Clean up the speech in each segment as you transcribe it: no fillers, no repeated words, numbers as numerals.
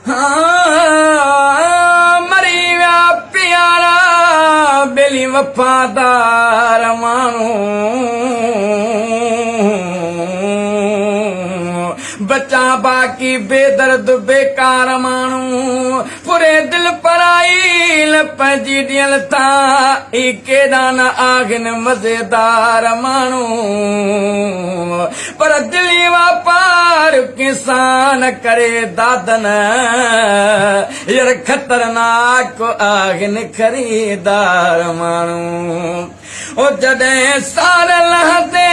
हाँ मरी विया प्यारा बेली वफादार माण्हू बचा बाकी बेदर्द बेकार माण्हू पूरे दिल पराई पंहिंजी ॾियनि था ई केॾा न आहिनि मज़ेदार माण्हू पर दिली वापार किसान करे दादन यार ख़तरनाक आहिनि ख़रीदार माण्हू ओ जॾहिं सार लहंदे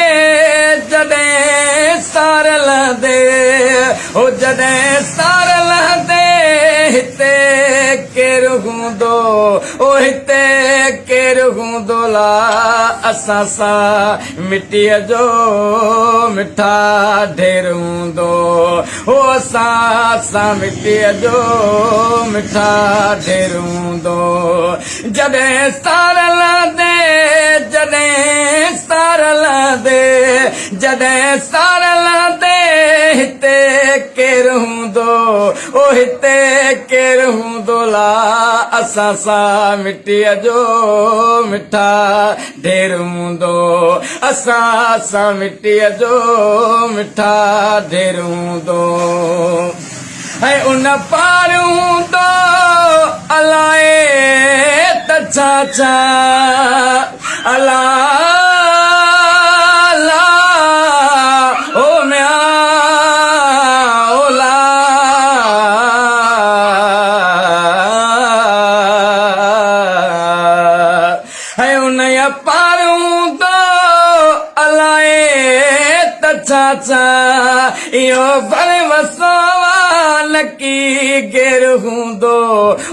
जॾहिं सार लहंदे ओ जॾहिं सार लहंदे हिते केरु हूंदो ओ हिते केरु हूंदो ला असां सां मिटीअ जो मिठा ढेर हूंदो ओ असां सां मिटीअ जो मिठा ढेर हूंदो जॾहिं सार लहंदे जॾहिं सार लहंदे जॾहिं सार लहंदे हिते केरु हूंदो ओ हिते केरु हूंदो ला असां सां मिटीअ जो मिठा ढेर हूंदो असां सां मिटीअ जो मिठा ढेर हूंदो ऐं उन पार हूंदो अलाए त छा छा अला ला ओ म्या ओ ला ऐं उन पार हूंदो अलाए त छा छा इहो भले वसोवा लकी गेर हूंदो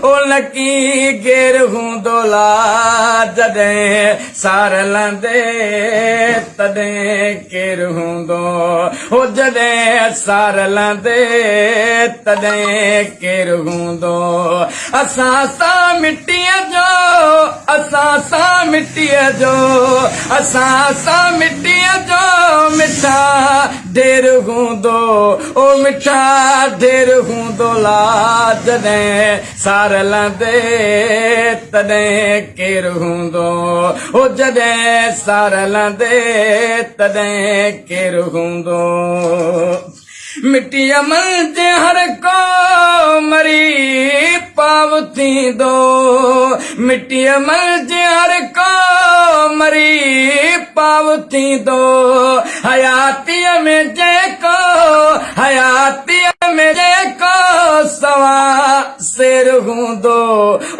ओ लकी गेर हूंदो ला जॾहिं सार लहंदे तॾहिं केरु हूंदो ओ जॾहिं सार लहंदे तॾहिं केरु हूंदो असां सां मिटीअ जो असां सां मिटीअ जो असां सां मिटीअ जो मिठा ढेर हूंदो ओ मिठा ढेर हूंदो ला जॾहिं सार लहंदे तॾहिं केरु हूंदो ओ जॾहिं सार लहंदे तॾहिं केरु हूंदो मिटीअ मंझि हर को मरी पाव थींदो मिटीअ मंझि हर को मरी पाव थींदो हयातीअ में जेको हयातीअ में जेको सवा शेर हूंदो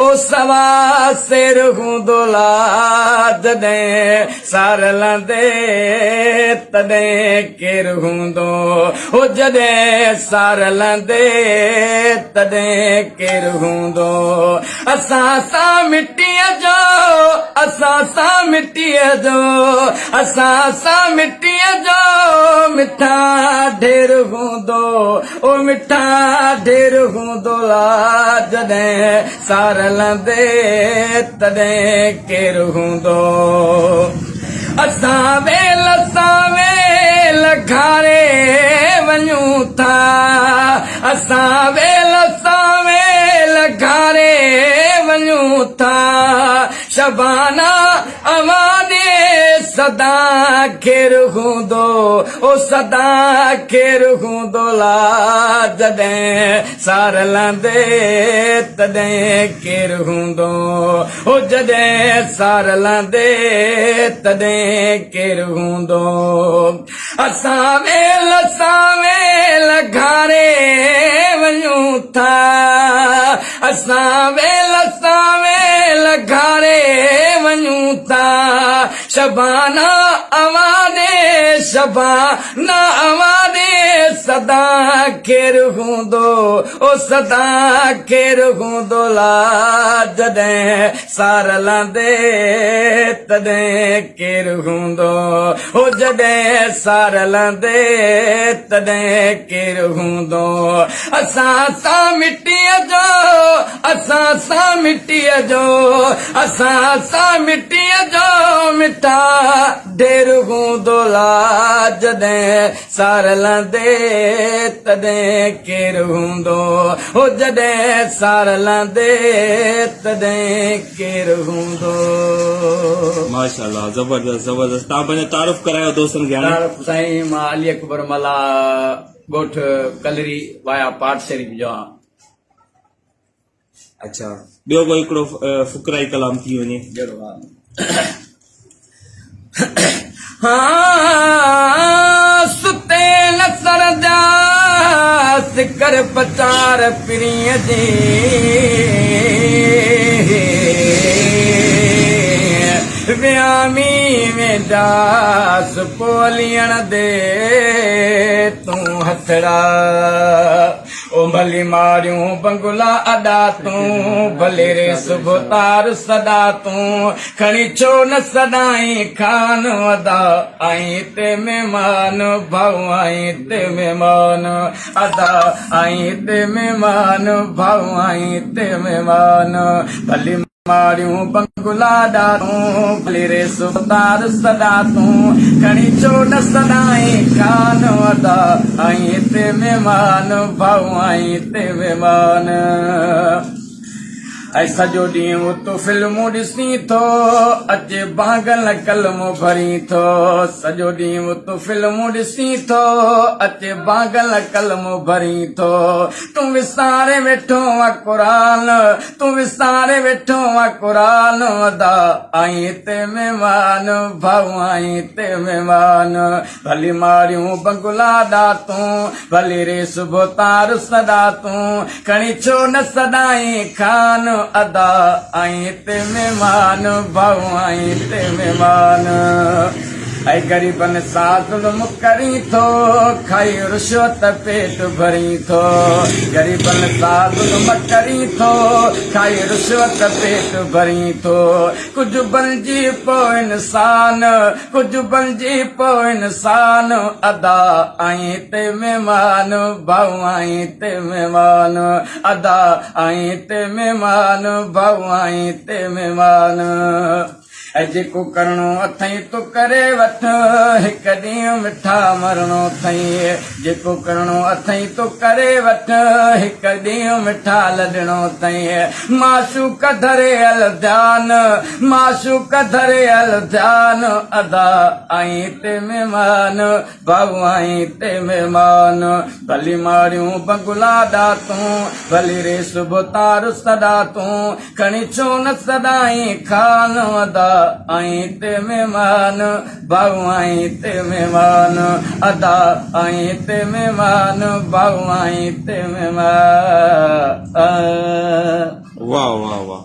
ओ सवा शेर हूंदो ला जॾहिं सार लहंदे तॾहिं केरु हूंदो ओ जॾहिं सार लहंदे तॾहिं केरु हूंदो असां सां मिटीअ जो असां सां मिटीअ जो असां सां मिटीअ जो मिठा ढेर हूंदो ओ मिठा ढेर हूंदो ला जॾहिं सार लहंदे तॾहिं केरु हूंदो असां वेल घारे वञूं था असां वेल घारे वञूं था शबाना अवाने सदा केरु हूंदो ओ सदा केरु हूंदो ला जॾहिं सार लहंदे तॾहिं केरु हूंदो ओ जॾहिं सार लहंदे तॾहिं केरु हूंदो असां वेल घारे वञूं था असां वेल घारे वञूं था शबाना अवाने सदा केरु हूंदो ओ सदा केरु हूंदो ला जॾहिं सार लहंदे तॾहिं केरु हूंदो ओ जॾहिं सार लहंदे तॾहिं केरु हूंदो असां सां मिटीअ जो असां सां मिटीअ जो असां सां मिटीअ जो मिठा ढेर हूंदो ला जॾहिं सार लहंदे तॾहिं केरु हूंदो हो जॾहिं सार लांदे तॾहिं केरु हूंदो। माशाल्लाह, जबरदस्त जबरदस्त। तव्हां पंहिंजो तारुफ़ करायो दोस्तनि खे हाणे। तारुफ़ साईं, मां अली अकबर मला, ॻोठ कलरी वाया पाठ शरीफ़ जो आहियां। अच्छा, ॿियो कोई हिकिड़ो फुकराई कलाम थी वञे। जहिड़ो हाँ सुते न सरजा सिकर पचार पिरीअ जी वियामी वेंदास पोलियण दे तूं हथड़ा ओ भली मारियूं बंगुला अदा तूं भले रे सुबह तार सदा तूं खणी छो न सदाई खान अदा आई ते मेहमान भाऊ आई ते मेहमान अदा आई ते मेहमान भाऊ आई ते मेहमान भली मारियूं बंगुला दा तूं भले रे सुबह तार सदा तूं खणी छो न सदाई खान अदा आई ते मेहमान भाऊ आई ते मेहमान। ऐं सॼो ॾींहुं तूं फिल्मूं ॾिसी थो अचे बागल कलम भरी थो सॼो ॾींहुं तूं फिल्मूं ॾिसी थो अचे बागल कलम भरी थो तूं विसारे वेठो आहे क़ुरान तूं विसारे वेठो आहे क़ुरान अदा आई ते मेहमान भाऊ आई ते मेहमान भली मारियूं बंगुला दा तूं भली रे सुबह तार सदा तूं खणी छो न सदाई खान अदा आई ते मेहमान भाऊ आई ते मेहमान। ऐं ग़रीबनि सां ज़ुल्म करी थो खाई रुश्वत पेट भरी थो ग़रीबनि सां ज़ुल्म करी थो खाई रुश्वत पेट भरी थो कुझु बणिजी पोइ इंसान कुझु बणिजी पोइ इंसान अदा आई ते मेहमान भाऊ आई ते मेहमान अदा आई ते मेहमान भाऊ आई ते मेहमान। ऐं जेको करणो अथई तूं करे वठ हिकु ॾींहुं मिठा मरणो अथई जेको करणो अथई तूं करे वठ हिकु ॾींहुं मिठा लॾणो अथई माशूक धरियल ध्यान माशूक धरियल ध्यान अदा आई ते मेहमान भाऊ आई ते मेहमान भली मारियूं बंगुला दा तूं भली रे सुबह तार सदा तूं खणी छो न सदाई खान अदा आई ते मेहमान भाऊ आई ते मेहमान अदा आई ते मेहमान भाऊ आई ते मेहमान। वाह वाह वाह।